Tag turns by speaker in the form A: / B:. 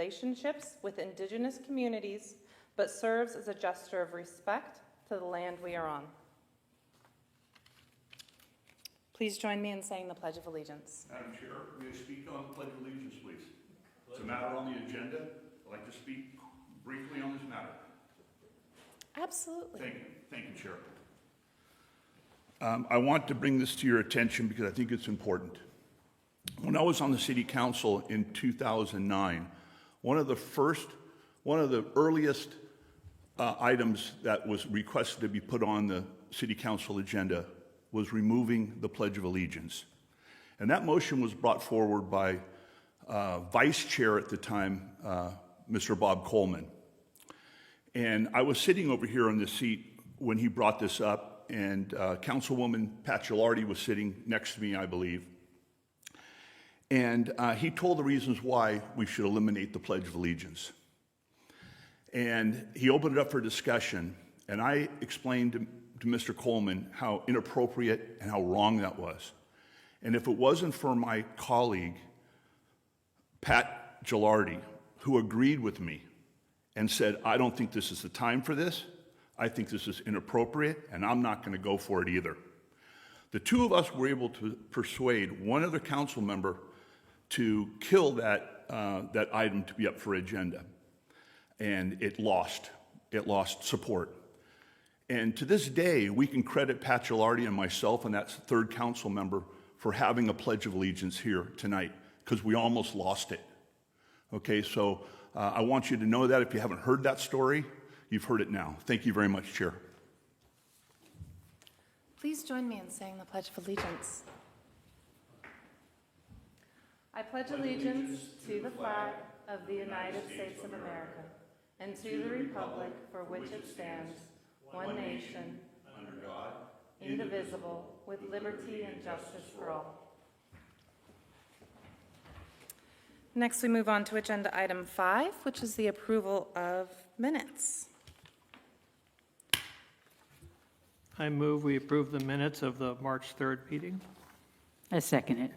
A: relationships with Indigenous communities, but serves as a gesture of respect to the land we are on. Please join me in saying the Pledge of Allegiance.
B: Madam Chair, may I speak on the Pledge of Allegiance, please? It's a matter on the agenda. I'd like to speak briefly on this matter.
A: Absolutely.
B: Thank you. Thank you, Chair. I want to bring this to your attention because I think it's important. When I was on the City Council in 2009, one of the earliest items that was requested to be put on the City Council agenda was removing the Pledge of Allegiance. And that motion was brought forward by Vice Chair at the time, Mr. Bob Coleman. And I was sitting over here on this seat when he brought this up, and Councilwoman Pat Gilardi was sitting next to me, I believe. And he told the reasons why we should eliminate the Pledge of Allegiance. And he opened it up for discussion, and I explained to Mr. Coleman how inappropriate and how wrong that was. And if it wasn't for my colleague, Pat Gilardi, who agreed with me and said, I don't think this is the time for this, I think this is inappropriate, and I'm not going to go for it either. The two of us were able to persuade one other council member to kill that item to be up for agenda. And it lost support. And to this day, we can credit Pat Gilardi and myself and that third council member for having a Pledge of Allegiance here tonight, because we almost lost it. Okay, so I want you to know that if you haven't heard that story, you've heard it now. Thank you very much, Chair.
A: Please join me in saying the Pledge of Allegiance. I pledge allegiance to the flag of the United States of America and to the republic for which it stands, one nation, under God, indivisible, with liberty and justice for all. Next, we move on to agenda item 5, which is the approval of minutes.
C: I move we approve the minutes of the March 3rd meeting.
D: I second it.